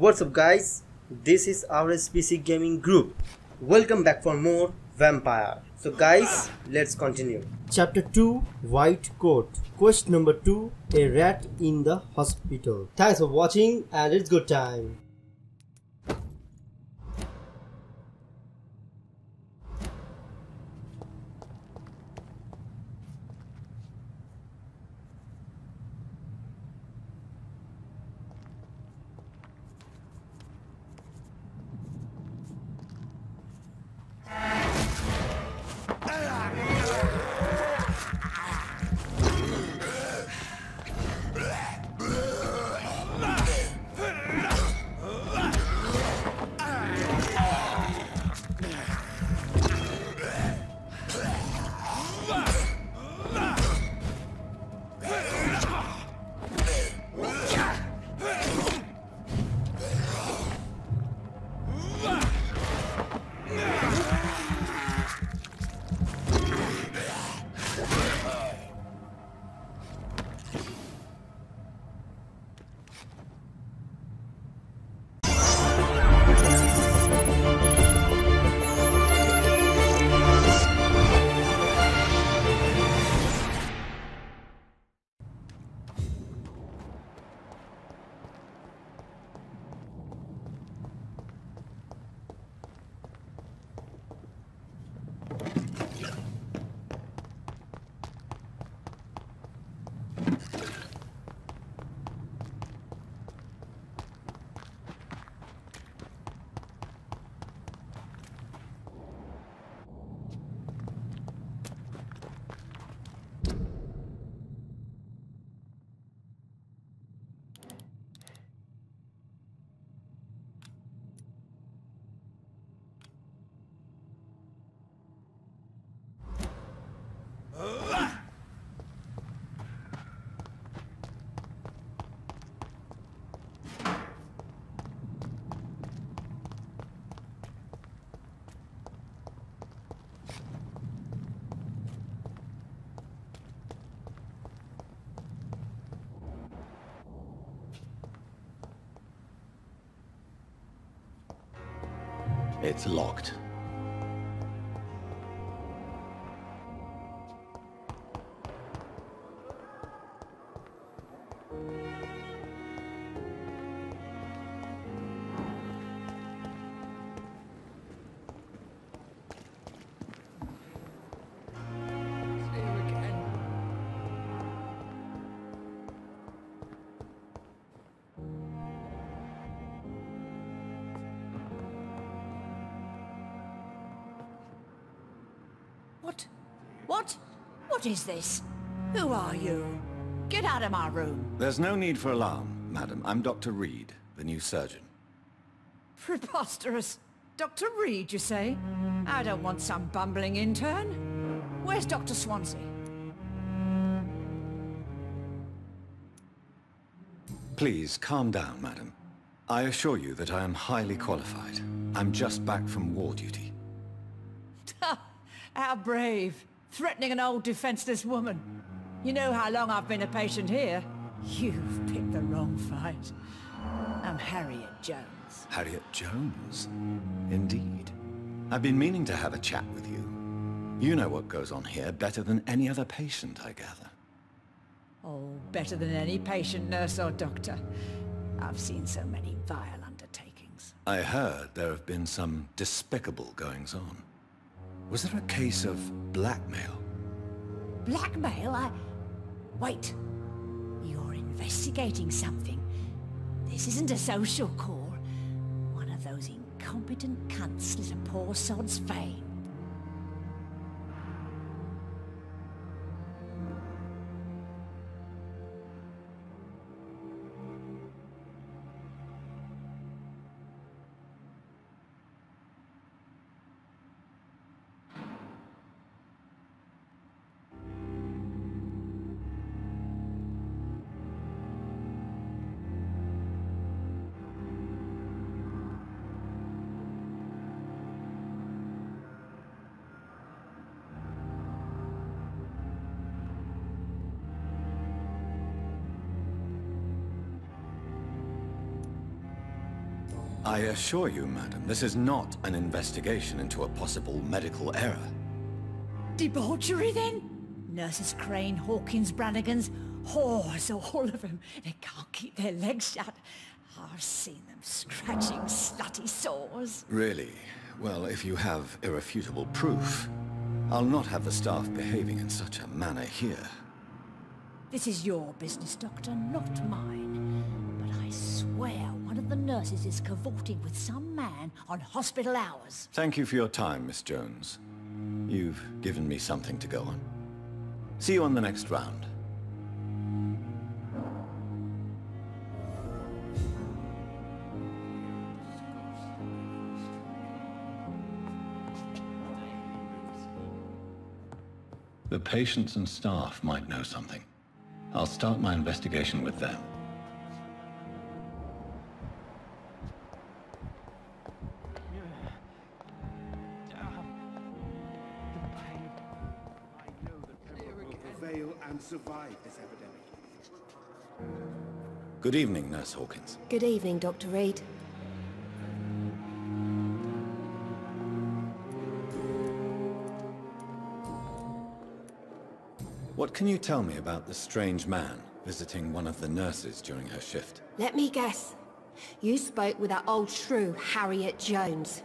What's up guys, this is RSPC gaming group. Welcome back for more Vampyr. So guys, let's continue. Chapter 2, White Coat. Quest number 2, a rat in the hospital. Thanks for watching and it's good time. It's locked. What is this? Who are you? Get out of my room. There's no need for alarm, madam. I'm Dr. Reid, the new surgeon. Preposterous. Dr. Reid, you say? I don't want some bumbling intern. Where's Dr. Swansea? Please, calm down, madam. I assure you that I am highly qualified. I'm just back from war duty. How brave. Threatening an old defenseless woman. You know how long I've been a patient here? You've picked the wrong fight. I'm Harriet Jones. Harriet Jones? Indeed. I've been meaning to have a chat with you. You know what goes on here better than any other patient, I gather. Oh, better than any patient, nurse or doctor. I've seen so many vile undertakings. I heard there have been some despicable goings-on. Was there a case of blackmail? Blackmail? Wait. You're investigating something. This isn't a social call. One of those incompetent cunts slit a poor sod's vein. I assure you, madam, this is not an investigation into a possible medical error. Debauchery, then? Nurses Crane, Hawkins, Brannigans, whores, all of them. They can't keep their legs shut. I've seen them scratching slutty sores. Really? Well, if you have irrefutable proof, I'll not have the staff behaving in such a manner here. This is your business, Doctor, not mine. But I swear one of the nurses is cavorting with some man on hospital hours. Thank you for your time, Miss Jones. You've given me something to go on. See you on the next round. The patients and staff might know something. I'll start my investigation with them. Prevail and survive this epidemic. Good evening, Nurse Hawkins. Good evening, Dr. Reid. What can you tell me about the strange man visiting one of the nurses during her shift? Let me guess. You spoke with that old shrew, Harriet Jones.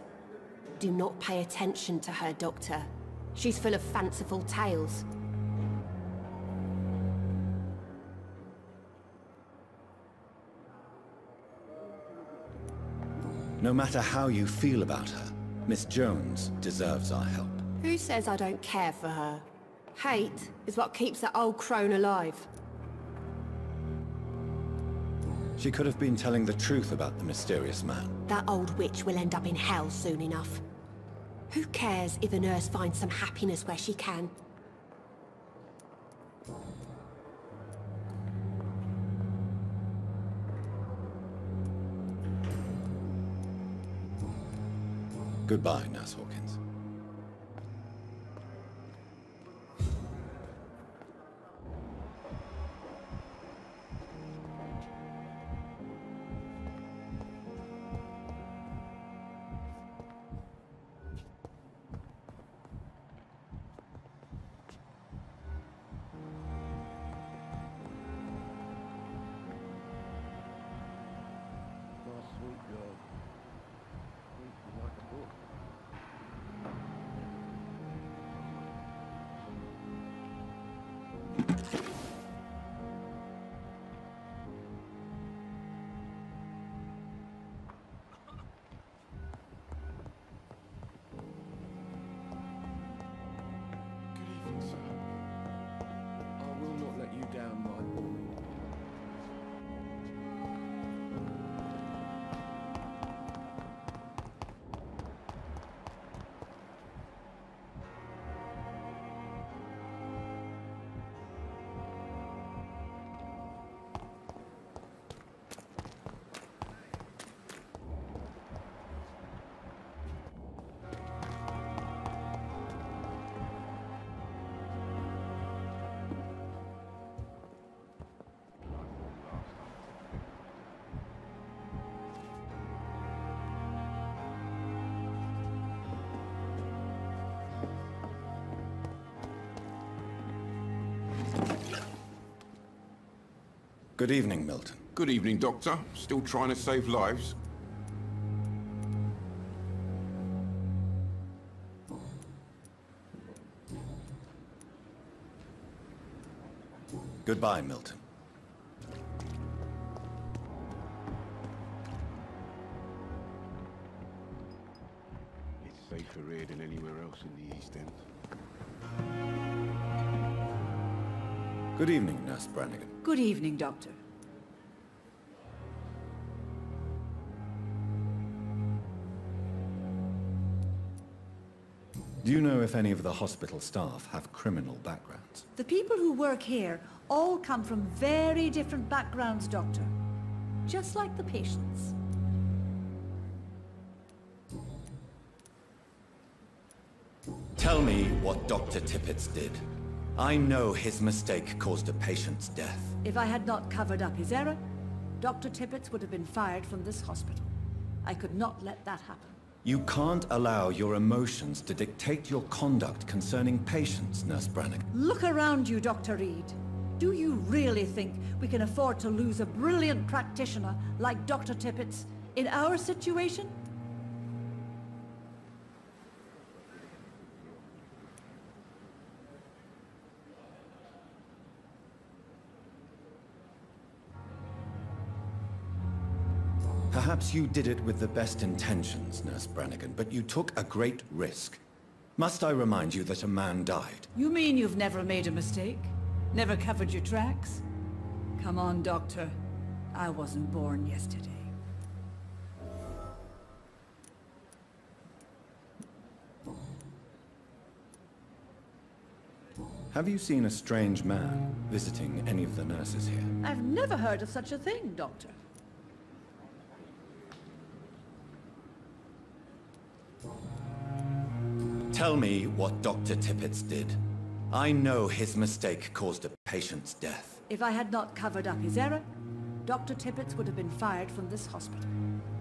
Do not pay attention to her, Doctor. She's full of fanciful tales. No matter how you feel about her, Miss Jones deserves our help. Who says I don't care for her? Hate is what keeps that old crone alive. She could have been telling the truth about the mysterious man. That old witch will end up in hell soon enough. Who cares if a nurse finds some happiness where she can? Goodbye, Nurse Hawkins. Good evening, Milton. Good evening, Doctor. Still trying to save lives? Goodbye, Milton. It's safer here than anywhere else in the East End. Good evening, Nurse Brannigan. Good evening, Doctor. Do you know if any of the hospital staff have criminal backgrounds? The people who work here all come from very different backgrounds, Doctor. Just like the patients. Tell me what Dr. Tippett did. I know his mistake caused a patient's death. If I had not covered up his error, Dr. Tippett would have been fired from this hospital. I could not let that happen. You can't allow your emotions to dictate your conduct concerning patients, Nurse Brannigan. Look around you, Dr. Reid. Do you really think we can afford to lose a brilliant practitioner like Dr. Tippett's in our situation? Perhaps you did it with the best intentions, Nurse Brannigan, but you took a great risk. Must I remind you that a man died? You mean you've never made a mistake? Never covered your tracks? Come on, Doctor. I wasn't born yesterday. Have you seen a strange man visiting any of the nurses here? I've never heard of such a thing, Doctor. Tell me what Dr. Tippett did. I know his mistake caused a patient's death. If I had not covered up his error, Dr. Tippett would have been fired from this hospital.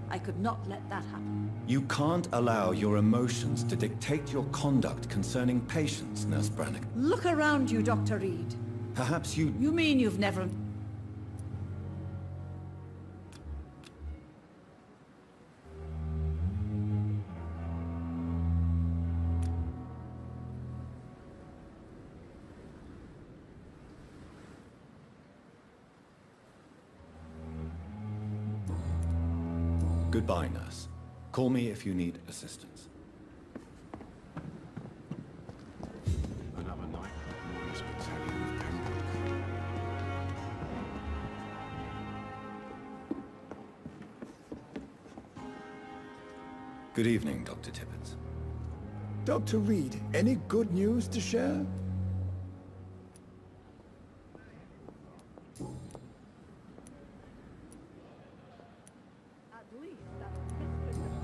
I could not let that happen. You can't allow your emotions to dictate your conduct concerning patients, Nurse Brannigan. Look around you, Dr. Reid. Perhaps you... You mean you've never... Goodbye, nurse. Call me if you need assistance. Another night, minus battalion of Pembroke. Good evening, Dr. Tippett. Dr. Reid, any good news to share?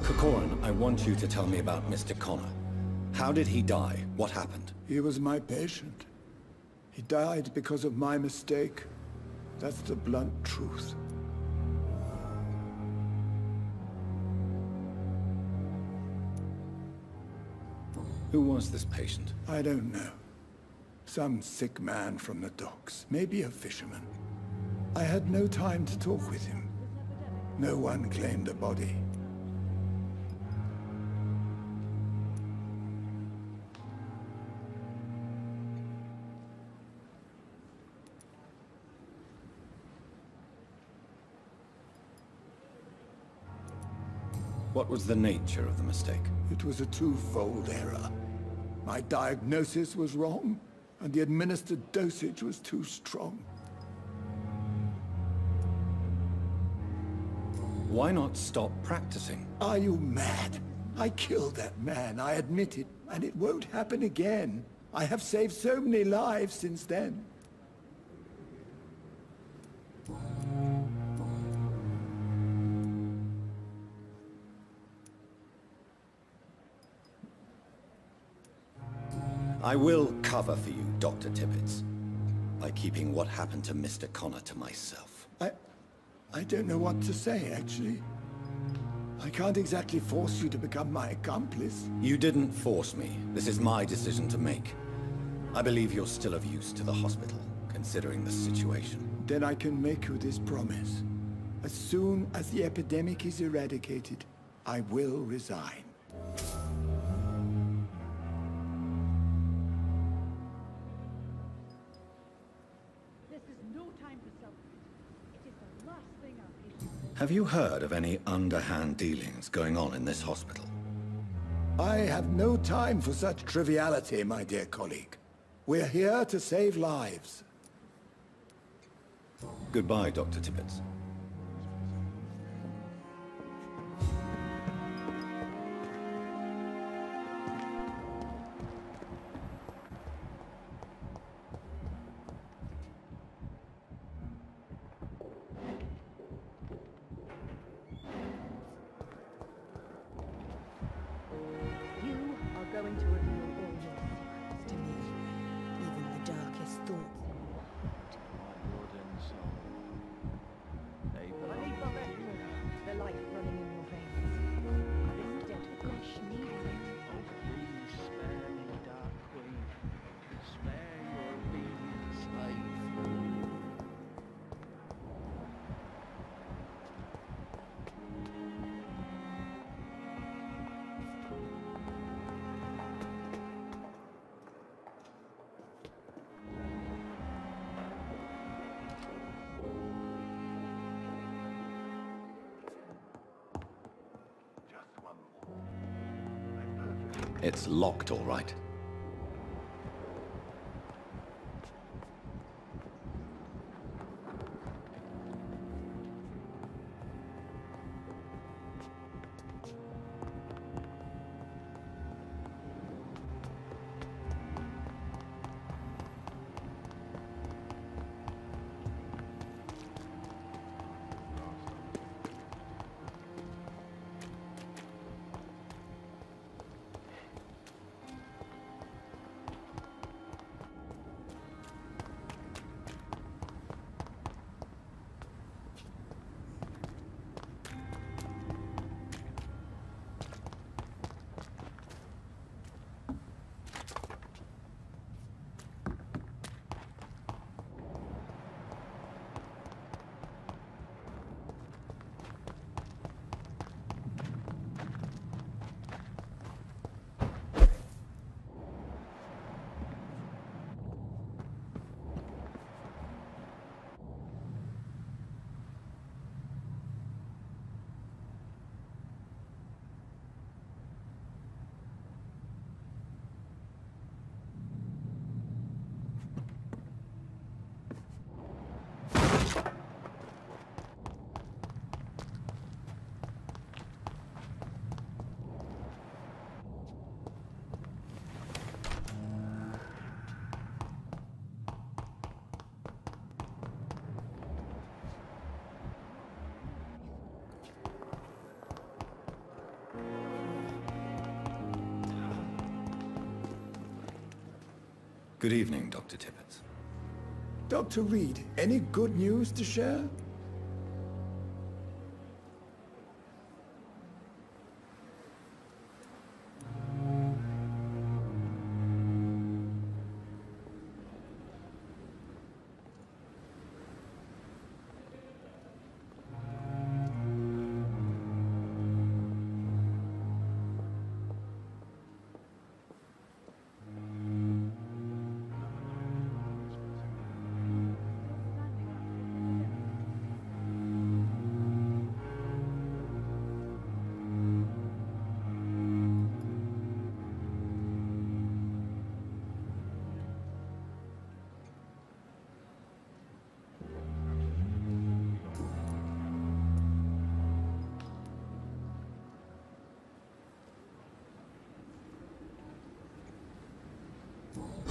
Corcoran, I want you to tell me about Mr. Connor. How did he die? What happened? He was my patient. He died because of my mistake. That's the blunt truth. Who was this patient? I don't know. Some sick man from the docks. Maybe a fisherman. I had no time to talk with him. No one claimed a body. What was the nature of the mistake? It was a twofold error. My diagnosis was wrong, and the administered dosage was too strong. Why not stop practicing? Are you mad? I killed that man, I admit it, and it won't happen again. I have saved so many lives since then. I will cover for you, Dr. Tippett, by keeping what happened to Mr. Connor to myself. I don't know what to say, actually. I can't exactly force you to become my accomplice. You didn't force me. This is my decision to make. I believe you're still of use to the hospital, considering the situation. Then I can make you this promise. As soon as the epidemic is eradicated, I will resign. Have you heard of any underhand dealings going on in this hospital? I have no time for such triviality, my dear colleague. We're here to save lives. Goodbye, Dr. Tippett. Going to reveal all your secrets to me, even the darkest thoughts in your heart. It's locked, all right. Good evening, Dr. Tippett. Dr. Reid, any good news to share?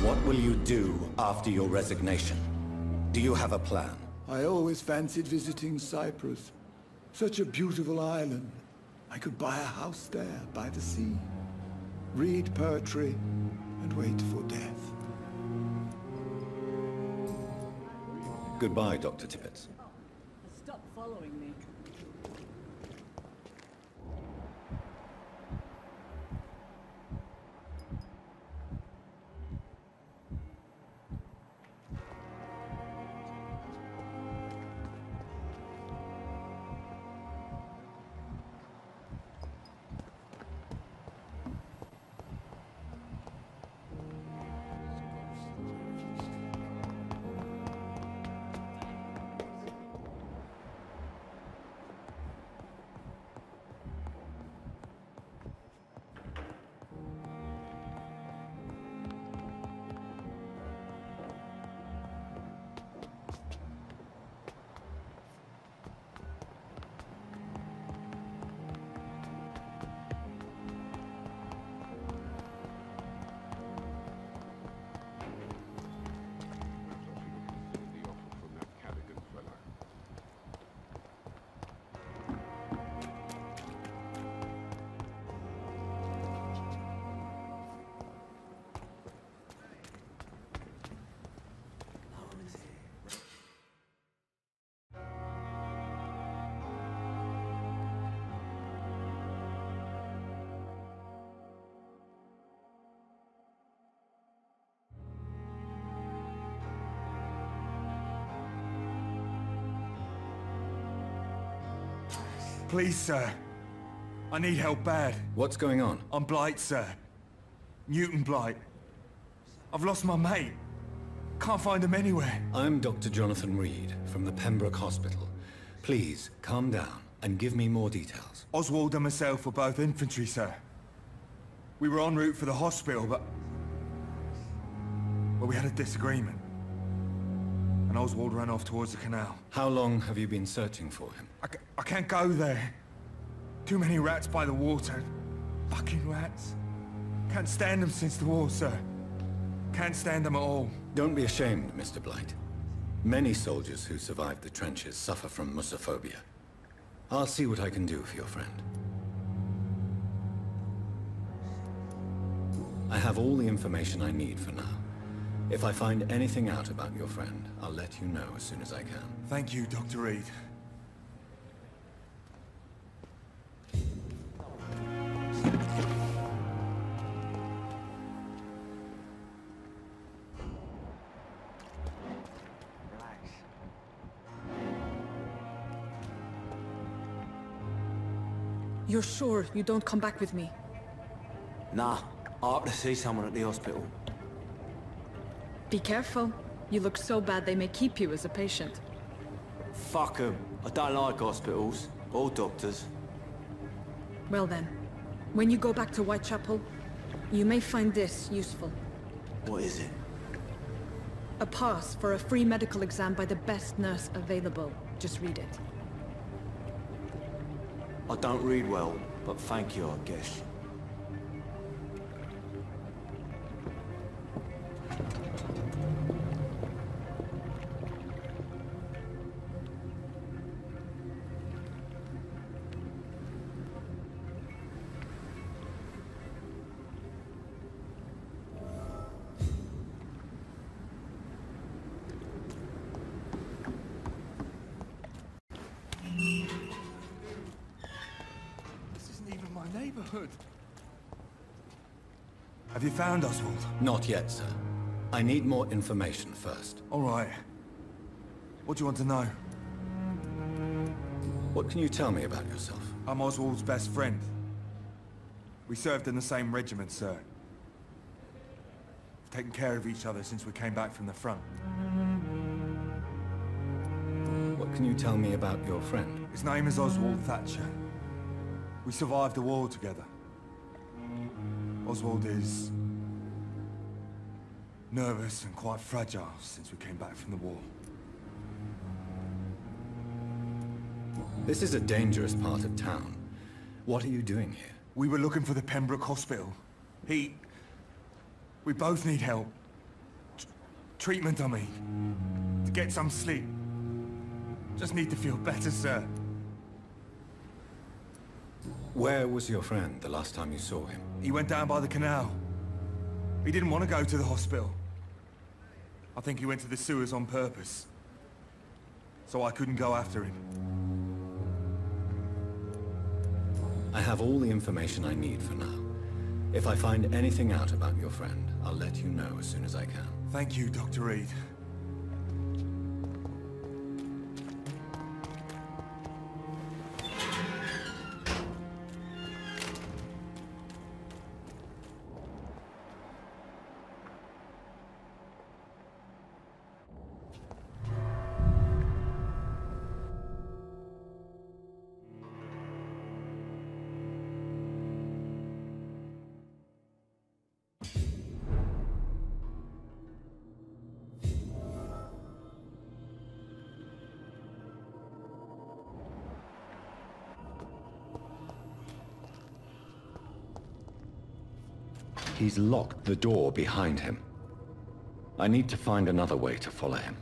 What will you do after your resignation? Do you have a plan? I always fancied visiting Cyprus. Such a beautiful island. I could buy a house there by the sea. Read poetry and wait for death. Goodbye, Dr. Tippett. Stop following me. Please, sir. I need help bad. What's going on? I'm Blight, sir. Newton Blight. I've lost my mate. Can't find him anywhere. I'm Dr. Jonathan Reid from the Pembroke Hospital. Please, calm down and give me more details. Oswald and myself were both infantry, sir. We were en route for the hospital, but... well, we had a disagreement. And Oswald ran off towards the canal. How long have you been searching for him? I can't go there. Too many rats by the water. Fucking rats. Can't stand them since the war, sir. Can't stand them at all. Don't be ashamed, Mr. Blight. Many soldiers who survived the trenches suffer from musophobia. I'll see what I can do for your friend. I have all the information I need for now. If I find anything out about your friend, I'll let you know as soon as I can. Thank you, Dr. Reid. You're sure you don't come back with me? Nah, I have to see someone at the hospital. Be careful. You look so bad they may keep you as a patient. Fuck 'em. I don't like hospitals, or doctors. Well then, when you go back to Whitechapel, you may find this useful. What is it? A pass for a free medical exam by the best nurse available. Just read it. I don't read well, but thank you, I guess. Neighborhood. Have you found Oswald? Not yet, sir. I need more information first. All right. What do you want to know? What can you tell me about yourself? I'm Oswald's best friend. We served in the same regiment, sir. We've taken care of each other since we came back from the front. What can you tell me about your friend? His name is Oswald Thatcher. We survived the war together. Oswald is nervous and quite fragile since we came back from the war. This is a dangerous part of town. What are you doing here? We were looking for the Pembroke Hospital. We both need help. Treatment, I mean. To get some sleep. Just need to feel better, sir. Where was your friend the last time you saw him? He went down by the canal. He didn't want to go to the hospital. I think he went to the sewers on purpose. So I couldn't go after him. I have all the information I need for now. If I find anything out about your friend, I'll let you know as soon as I can. Thank you, Dr. Reid. He's locked the door behind him. I need to find another way to follow him.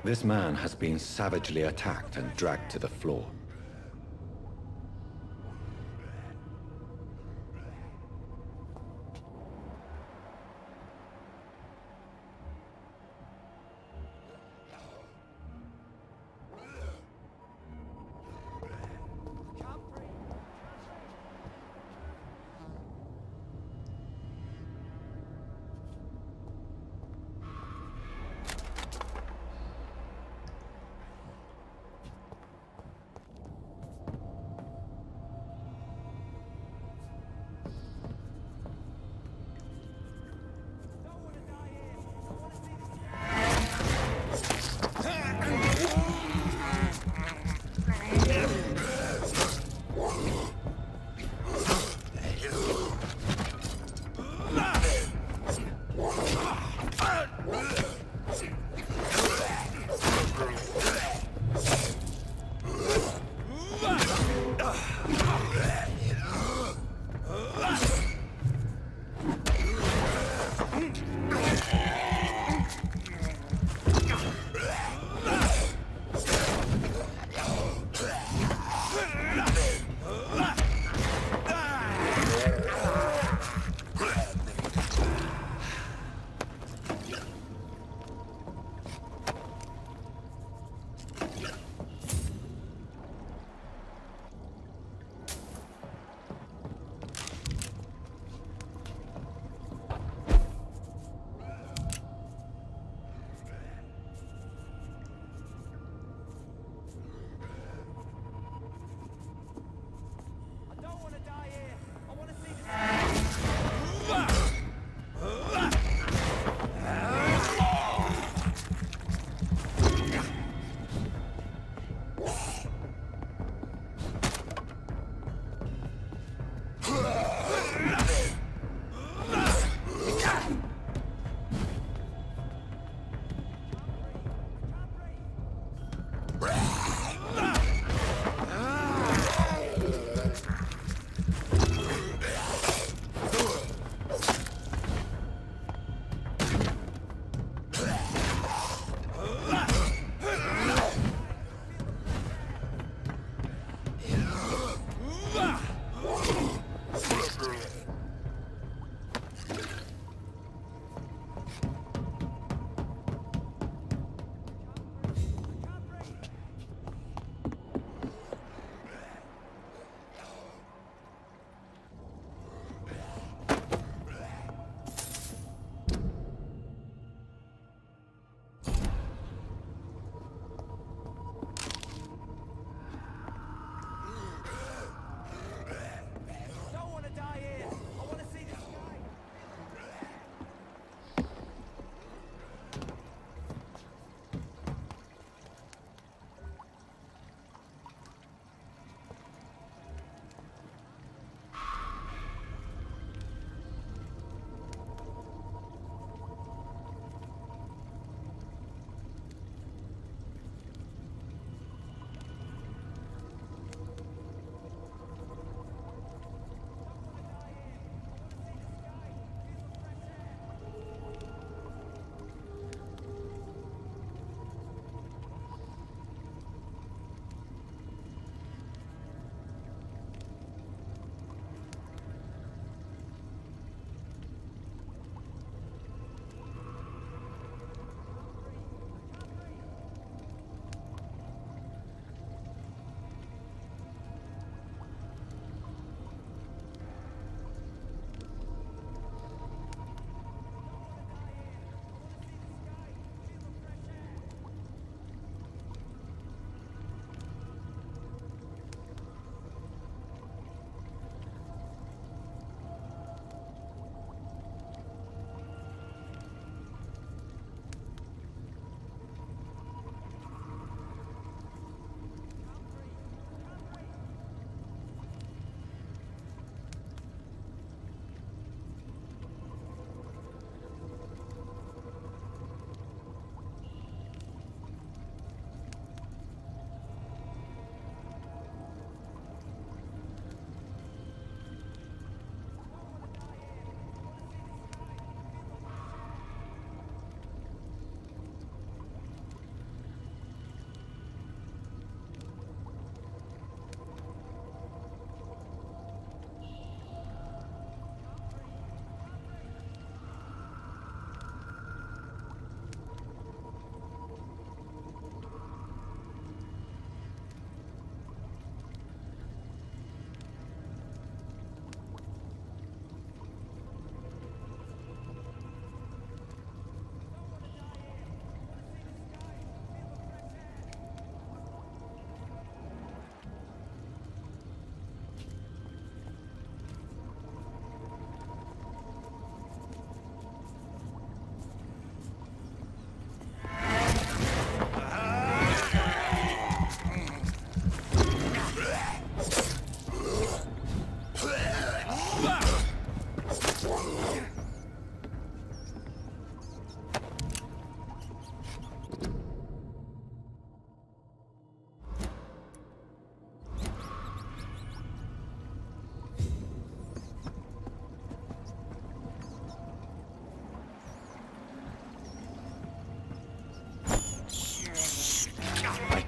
This man has been savagely attacked and dragged to the floor.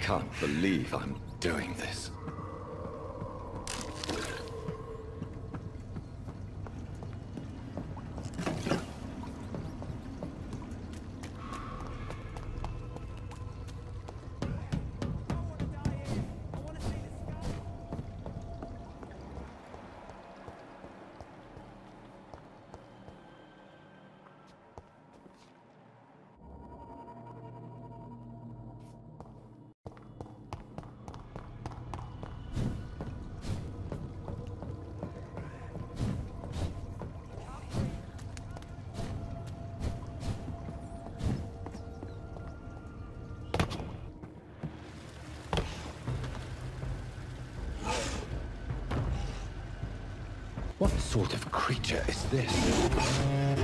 can't believe I'm doing this. What sort of creature is this?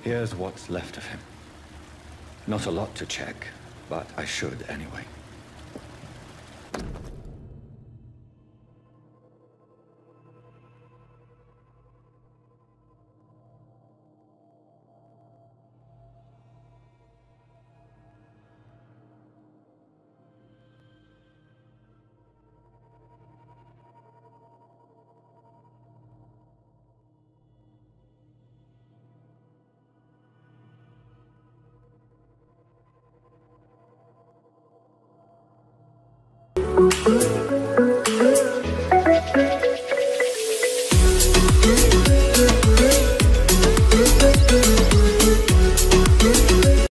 Here's what's left of him. Not a lot to check, but I should anyway. Bye.